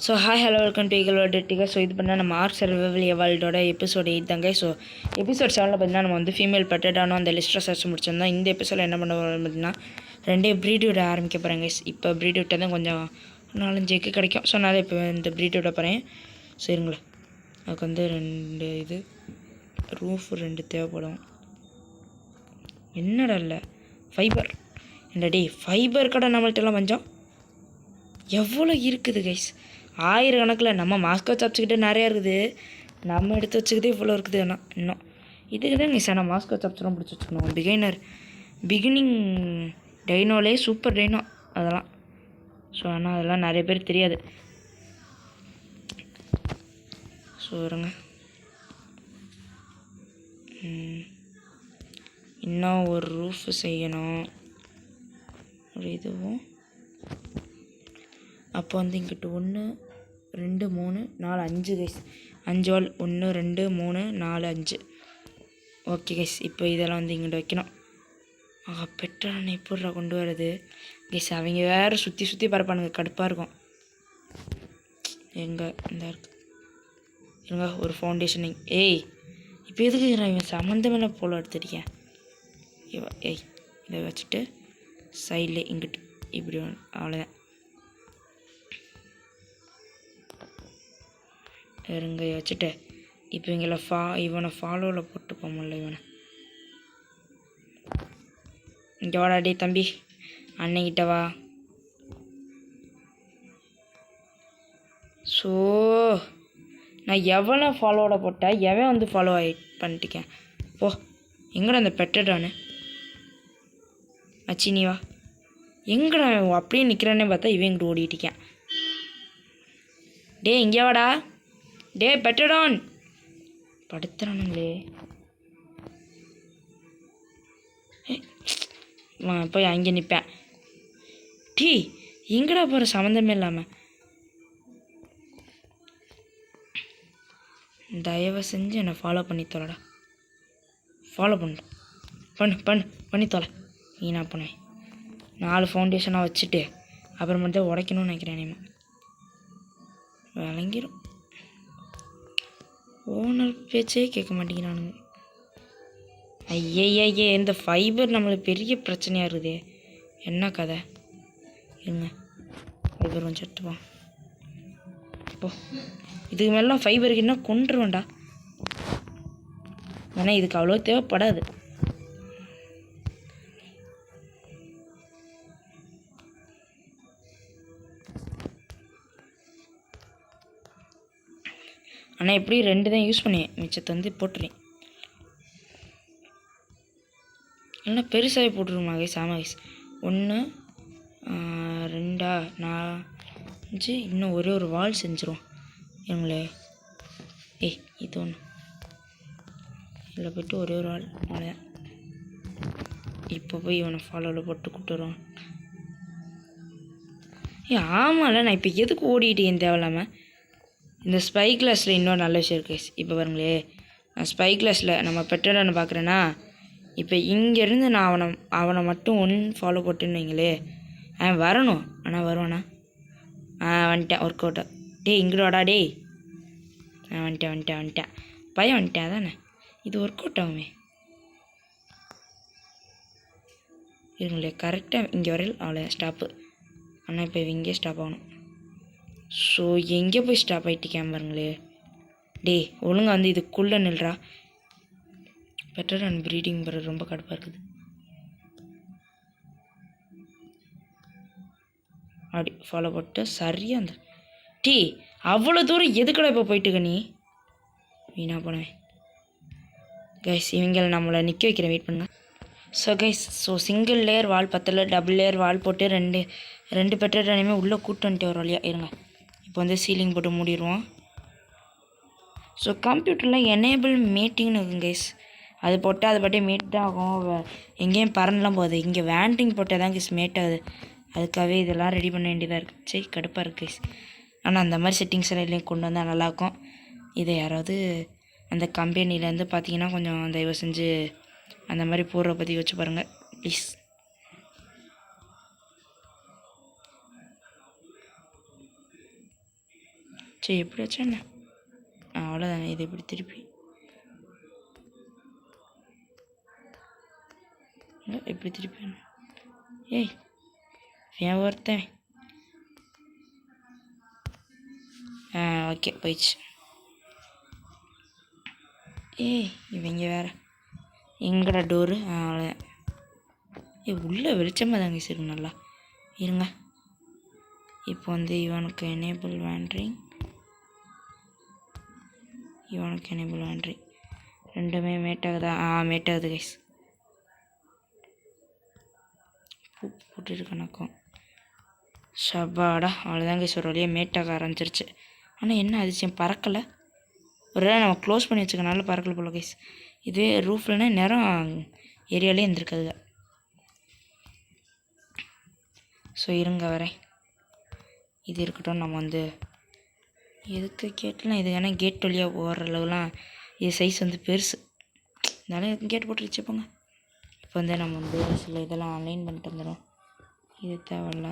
So hi hello welcome to ஈகலோட டிகர். So இது பண்ணால் நம்ம ஆர்க் சர்வைவல் எவால்டோட எபிசோட் 8 தாங்க. ஸோ எபிசோட் 7 பார்த்தீங்கன்னா நம்ம வந்து ஃபீமேல் பெட்டடானோ அந்த லிஸ்ட்டை சர்ச் முடிச்சிருந்தோம். இந்த எபிசோடில் என்ன பண்ண போகிறோம் பார்த்தீங்கன்னா 2 ப்ரீட் விட ஆரம்பிக்க போகிறேங்க. இப்போ ப்ரீட் விட்டால் தான் கொஞ்சம் 4-5 எக்கு கிடைக்கும். ஸோ அதனால் இப்போ இந்த ப்ரீட் விட போகிறேன். சரிங்களா, அதுக்கு வந்து 2 இது ரூஃப் 2 தேவைப்படும். என்னடா இல்லை ஃபைபர் என்னடி ஃபைபர் கடை நம்மள்ட்டெல்லாம் பஞ்சம் எவ்வளோ இருக்குது கைஸ். 1000 கணக்கில் நம்ம மாஸ்கோ சாப்ஸ்கிட்ட நிறையா இருக்குது. நம்ம எடுத்து வச்சுக்கிட்டே இவ்வளோ இருக்குது. ஆனால் இன்னும் இதுக்கு தான் கைஸ். ஆனால் மாஸ்கோ சாப்ஸ்லாம் பிடிச்சி வச்சுக்கணும். பிகினிங் டைனோலே சூப்பர் டைனோ அதெல்லாம். ஸோ ஆனால் அதெல்லாம் நிறைய பேர் தெரியாது. ஸோ வருங்க, இன்னும் ஒரு ரூஃப் செய்யணும். ஒரு இதுவும் அப்போ வந்து இங்கிட்ட 1 2 3 4 5 கைஸ். 5 வால் 1 2 3 4 5. ஓகே கைஸ், இப்போ இதெல்லாம் வந்து இங்கிட்ட வைக்கணும். பெட்ரோல் எப்படா கொண்டு வரது கைஸ்? அவங்க வேறு சுற்றி பரப்பானுங்க, கடுப்பாக இருக்கும். எங்கே இந்த இருக்கு இருங்க ஒரு ஃபவுண்டேஷனிங். ஏய் இப்போ எதுக்கு இவன் சம்மந்தமே போல எடுத்துருக்கேன். ஏய் இதை வச்சுட்டு சைடில் இங்கிட்டு இப்படி அவ்வளோதான். இருங்க வச்சுட்டு இப்போ இவனை ஃபாலோவில் போட்டு போகல. இவனை இங்கே வாடாடி தம்பி, அன்னைக்கிட்ட வா. ஸோ நான் எவனை ஃபாலோவில் போட்டேன், எவன் வந்து ஃபாலோ பண்ணிட்டுக்கேன். போ எங்கடா அந்த பெட்டடானு அச்சி நீ வா. எங்கடா அப்படியே நிற்கிறானே பார்த்தா இவன் இங்கிட்டு ஓடிட்டுக்கேன். டே இங்கே வாடா. டே பெட்டடான் படுத்துறானுங்களே. போய் அங்கே நிற்பேன். டீ எங்கடா போகிற சம்மந்தமே இல்லாமல். தயவு செஞ்சு என்னை ஃபாலோ பண்ணி தொலைடா. ஃபாலோ பண்ணி தொலை. வீணா போனேன். 4 ஃபவுண்டேஷனாக வச்சுட்டு அப்புறமேட்டு தான் உடைக்கணும்னு நினைக்கிறேன். நீமா விளங்கிடும். ஓனர் பேச்சே கேட்க மாட்டேங்கிறானுங்க. ஐயே இந்த ஃபைபர் நம்மளுக்கு பெரிய பிரச்சனையாக இருக்குதே. என்ன கதை இருங்க, ஃபைபர் கொஞ்சம் எடுத்துப்போம். இப்போ இதுக்கு மேலாம் ஃபைபருக்கு என்ன கொண்டுருவேண்டா. ஏன்னா இதுக்கு அவ்வளோ தேவைப்படாது. ஆனால் எப்படி 2 தான் யூஸ் பண்ணேன், மிச்சத்தை வந்து போட்டுறேன். இல்லைன்னா பெருசாகவே போட்டுருமா கைஸ். ஆமாம் கைஸ், 1 2 4 5 இன்னும் ஒரு வால் செஞ்சிரும் இவங்களே. ஏய் இது ஒன்று இதில் போய்ட்டு ஒரு வால் அவ்வளோ. இப்போ போய் இவனை ஃபாலோவில் போட்டு கூப்பிட்டுருவான். ஆமாம்ல, நான் இப்போ எதுக்கு ஓடிட்டேன் தேவையில்லாமல். இந்த ஸ்பை கிளாஸில் இன்னொரு நல்ல விஷயம் இருக்குது. இப்போ பாருங்களே, நான் ஸ்பை கிளாஸில் நம்ம பெட்டடானு பார்க்குறேன்னா, இப்போ இங்கேருந்து நான் அவனை மட்டும் 1 ஃபாலோ போட்டுன்னு வைங்களே, அவன் வரணும். ஆனால் வருவானா? வந்துட்டேன். ஒர்க் அவுட்டா. டேய் இங்கடா டேய். வந்துட்டேன் பையன் வந்துட்டேன் தானே. இது ஒர்க் அவுட் ஆகுமே. இருங்களே, கரெக்டாக இங்கே வரையில் அவ்வளோ ஸ்டாப்பு. ஆனால் இப்போ இங்கே ஸ்டாப் ஆகணும். ஸோ எங்கே போய் ஸ்டாப் ஆகிட்டிக்கேன் பாருங்களே. டே ஒழுங்காக வந்து இதுக்குள்ளே நில்றா. பெட்டர் அண்ட் ப்ரீடிங் பண்ணுறது ரொம்ப கடுப்பாக இருக்குது. அப்படி ஃபாலோ போட்டு சரியாக அந்த டீ அவ்வளோ தூரம் எதுக்கடா இப்போ போயிட்டுக்க நீ? வீணாக போனேன் கைஸ். இவங்களை நம்மளை நிற்க வைக்கிறேன், வெயிட் பண்ணுங்க. ஸோ கைஸ், சிங்கிள் லேயர் வால் பத்தில் டபுள் லேயர் வால் போட்டு 2 பெட்டடானையுமே உள்ளே கூட்டு வந்துட்டு ஒரு வழியாக இருங்க. இப்போ வந்து சீலிங் போட்டு மூடிடுவோம். ஸோ கம்ப்யூட்டரில் எனேபிள் மீட்டிங்னு இருக்குங்க கைஸ். அது போட்டால் அது பாட்டே மீட் தான் ஆகும். எங்கேயும் பறந்துலாம் போகுது. இங்கே வேண்டிங் போட்டால் தான் கைஸ் மேட் ஆகுது. அதுக்காகவே இதெல்லாம் ரெடி பண்ண வேண்டியதாக இருக்குது. சரி கடுப்பாக இருக்குது கைஸ். ஆனால் அந்த மாதிரி செட்டிங்ஸ் எல்லாம் இல்லையும் கொண்டு வந்தால் நல்லாயிருக்கும். இதை யாராவது அந்த கம்பெனிலேருந்து பார்த்தீங்கன்னா கொஞ்சம் தயவு செஞ்சு அந்த மாதிரி போடுற பற்றி வச்சு பாருங்கள் ப்ளீஸ். சரி எப்படியாச்சும் என்ன அவ்வளோதானே. இது இப்படி திருப்பி எப்படி திருப்பி ஏய் ஏன் ஒருத்தன் ஓகே போயிடுச்சு. ஏய் இவங்க வேறு எங்கடா டோரு அவ்வளோதான். உள்ளே வெளிச்சமாக தாங்க இருக்கு நல்லா. இருங்க இப்போ வந்து இவனுக்கு எனேபிள் வேண்ட்ரிங், இவனுக்கு எனேபிள் வேண்ட்ரிங் ரெண்டுமே மேட்டாகுதா? மேட்டாகுது கைஸ். போட்டுட்டு கணக்கும் ஷபாடா அவ்வளோதான் கைஸ். ஒரு வழியாக மேட்டாக ஆரம்பிச்சிருச்சு. ஆனால் என்ன அதிசயம் பறக்கலை. ஒரு வேளை நம்ம க்ளோஸ் பண்ணி வச்சுக்கனால பறக்கலை போல கைஸ். இதுவே ரூஃப்லன்னா நேரம் ஏரியாலே இருந்திருக்காதுங்க. ஸோ இருங்க வரேன். இது இருக்கட்டும். நம்ம வந்து எதுக்கு கேட்லாம் இது ஏன்னா கேட் வழியாக ஓடுற அளவுலாம் இது சைஸ் வந்து பெருசு. இருந்தாலும் கேட் போட்டு வச்சுப்போங்க. இப்போ வந்து நம்ம வந்து சில இதெல்லாம் ஆன்லைன் பண்ணிட்டு வந்துடும். இது தேவையில்ல.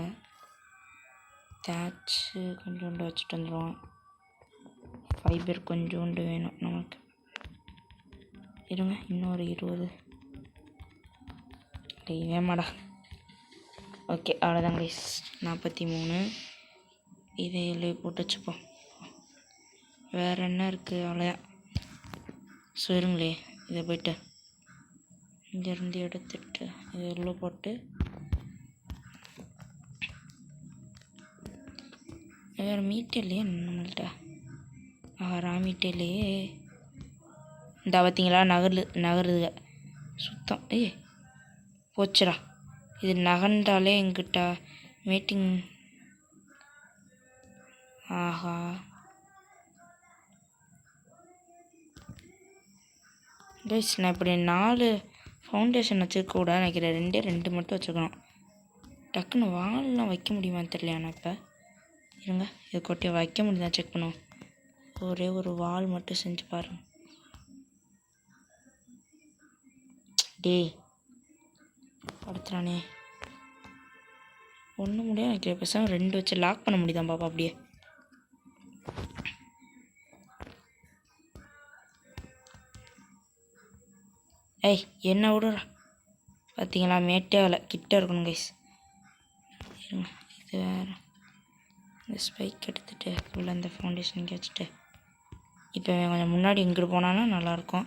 தேட்ச்சு கொஞ்சோண்டு வச்சுட்டு வந்துடுவோம். ஃபைபர் கொஞ்சோண்டு வேணும் நமக்கு. இருங்க இன்னொரு 20 வேமாடா. ஓகே அவ்வளோதான் கைஸ். 43 இதை போட்டு வச்சுப்போம். வேறு என்ன இருக்குது? அவ்வளோதான். ஸோ இருங்களே இதை போய்ட்டு இங்கேருந்து எடுத்துட்டு இது உள்ள போட்டு வேறு மீட்டே இல்லையே நம்மள்கிட்ட. மீட்டே இல்லையே. இந்த பார்த்தீங்களா நகருதுங்க சுத்தம். போச்சுடா. இது நகர்ந்தாலே எங்கிட்ட மீட்டிங். ஆஹா கைஸ் நான் இப்படி 4 ஃபவுண்டேஷன் வச்சுருக்க கூட நினைக்கிறேன். 2 மட்டும் வச்சுக்கணும். டக்குன்னு வால்லாம் வைக்க முடியுமான்னு தெரியல. ஆனால் இப்போ இருங்க இது கொட்டி வைக்க முடியுதா செக் பண்ணுவோம். ஒரே ஒரு வால் மட்டும் செஞ்சு பாருங்க. டேய் படுத்துறானே ஒன்றும் முடியாது நினைக்கிறேன். பேசாமல் 2 வச்சு லாக் பண்ண முடியுதான் பாப்பா. அப்படியே என்ன விடுறா. பார்த்தீங்களா மேட்டே ஆகலை. கிட்ட இருக்கணும் கைஸ். இருங்க இது வேறு. இந்த ஸ்பைக் எடுத்துகிட்டு உள்ள இந்த ஃபவுண்டேஷன் இங்கே வச்சுட்டு இப்போ கொஞ்சம் முன்னாடி எங்கிட்டு போனான்னா நல்லாயிருக்கும்.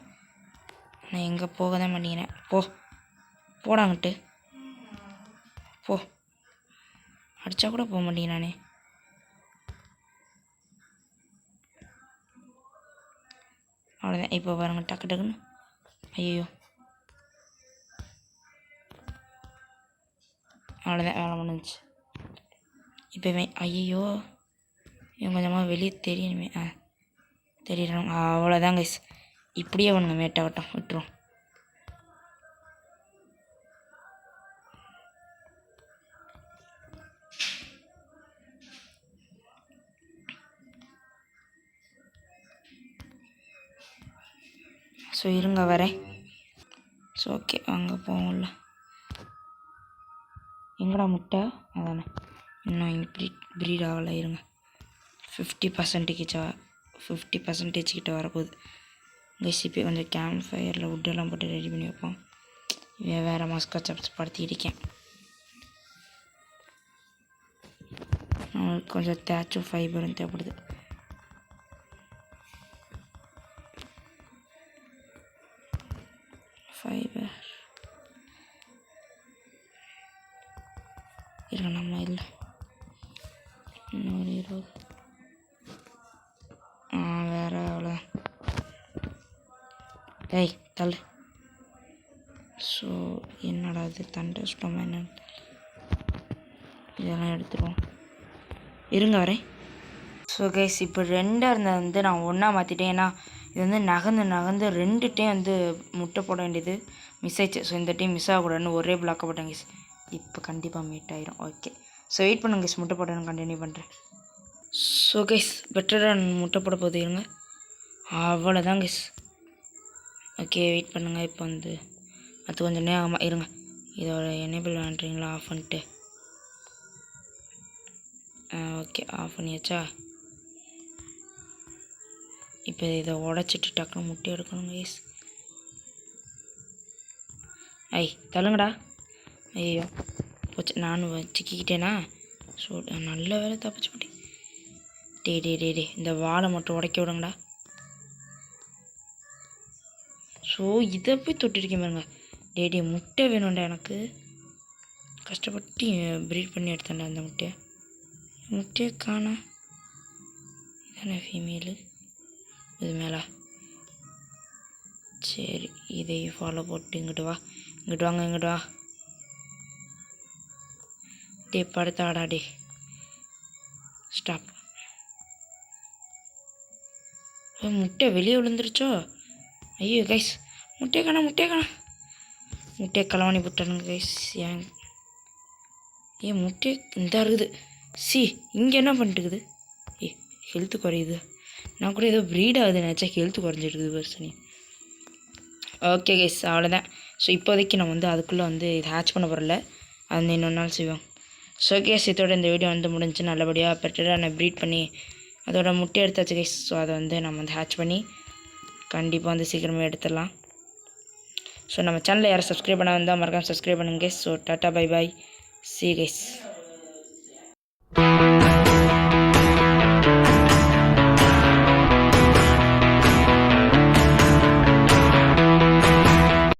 நான் எங்கே போக தான் மாட்டேங்கிறேன். போடாங்கிட்டு போ. அடித்தா கூட போக மாட்டேங்கிறானே. அவ்வளோதான். இப்போ பாருங்க டக்கு டக்குன்னு. ஐயோ அவ்வளோதான் வேலை முடிஞ்சிச்சு. இப்போவே ஐயோ இவன் கொஞ்சமாக வெளியே தெரியணுமே. தெரியணும். அவ்வளோதான் கைஸ். இப்படியே ஒன்றுங்க மேட்டாகட்டும் விட்டுரும். ஸோ இருங்க வரேன். ஸோ ஓகே அங்கே போவோம்ல. எங்கடா முட்டை? அதானே இன்னும் ப்ரீட் ஆகலை. இருங்க 50% கிட்ட வரப்போகுது. ரெசிபி கொஞ்சம் கேம்ப் ஃபயரில் வுட்டெல்லாம் போட்டு ரெடி பண்ணி வைப்போம். வேறு மஸ்கா சாப்ஸ் படுத்தி இருக்கேன். நம்மளுக்கு கொஞ்சம் தேச்சும் ஃபைபரும் தேவைப்படுது. ஃபைபர் இருங்க நம்ம இல்லை இன்னொரு 20. வேறு அவ்வளோதான். தள்ளு. ஸோ என்னடா இது தண்டர் ஸ்டோமா என்னன்னு இதெல்லாம் எடுத்துருவோம். இருங்க வரேன். ஸோ கைஸ் இப்போ 2 இருந்தது வந்து நான் 1 மாற்றிட்டேன். ஏன்னா இது வந்து நகர்ந்து 2 டைம் வந்து முட்டை போட வேண்டியது மிஸ் ஆயிடுச்சு. ஸோ இந்த டைம் மிஸ் ஆகக்கூடாதுன்னு ஒரே பிளாக்க போட்டேன் கைஸ். இப்போ கண்டிப்பாக மீட் ஆயிரும். ஓகே ஸோ வெயிட் பண்ணுங்க கைஸ். முட்டை போட நான் கண்டினியூ பண்ணுறேன். ஸோ கைஸ் பெட்டராக முட்டை போட போகுது. இருங்க அவ்வளோதான் கைஸ். ஓகே வெயிட் பண்ணுங்கள். இப்போ வந்து அது கொஞ்சம் நேரம் ஆமாம். இருங்க இதோட எனேபிள் பண்ணுறீங்களா ஆஃப் பண்ணிட்டு. ஓகே ஆஃப் பண்ணியாச்சா? இப்போ இதை உடச்சிட்டு டக்குன்னு முட்டை எடுக்கணும் கைஸ். ஐ தள்ளுங்கடா. ஐயோ போச்சு, நானும் சிக்கிக்கிட்டேனா. ஸோ நல்ல வேலை தப்பிச்சு போட்டேன். டே இந்த வாழை மட்டும் உடைக்க விடுங்கடா. ஸோ இதை போய் தொட்டிருக்கேன் பாருங்க. டே முட்டை வேணும்டா எனக்கு. கஷ்டப்பட்டு ப்ரீட் பண்ணி எடுத்தேன்டா அந்த முட்டையை காணா. இதானே ஃபீமேலு இது மேலே. சரி இதையும் ஃபாலோ போட்டு இங்கிட்டு வாங்க. டே படுத்தாடா. டே ஸ்டாப். முட்டை வெளியே விழுந்துருச்சோ. ஐயோ கைஸ், முட்டையை காணா. முட்டையை களவாணி போட்டானுங்க கைஸ். ஏன் முட்டை இந்த இருக்குது. இங்கே என்ன பண்ணிட்டுக்குது? ஹெல்த்து குறையுது. நான் கூட ஏதோ ப்ரீட் ஆகுது நினச்சா ஹெல்த்து குறைஞ்சிருக்குது பர்சனி. ஓகே கைஸ், அவ்வளோதான். ஸோ இப்போதைக்கு நம்ம அதுக்குள்ளே இது ஹேட்ச் பண்ண போகிறல. அது இன்னொரு நாள் செய்வோம். ஸோ கேஸ், இதோட இந்த வீடியோ முடிஞ்சு நல்லபடியாக பெட்டராக நான் ப்ரீட் பண்ணி அதோட முட்டை எடுத்தாச்சு கைஸ். ஸோ அதை நம்ம ஹேட்ச் பண்ணி கண்டிப்பாக சீக்கிரமே எடுத்துடலாம். ஸோ நம்ம சேனலில் யாரும் சப்ஸ்கிரைப் பண்ண வந்தால் மறக்காமல் சப்ஸ்கிரைப் பண்ணுங்க guys. So tata bye bye, see you guys.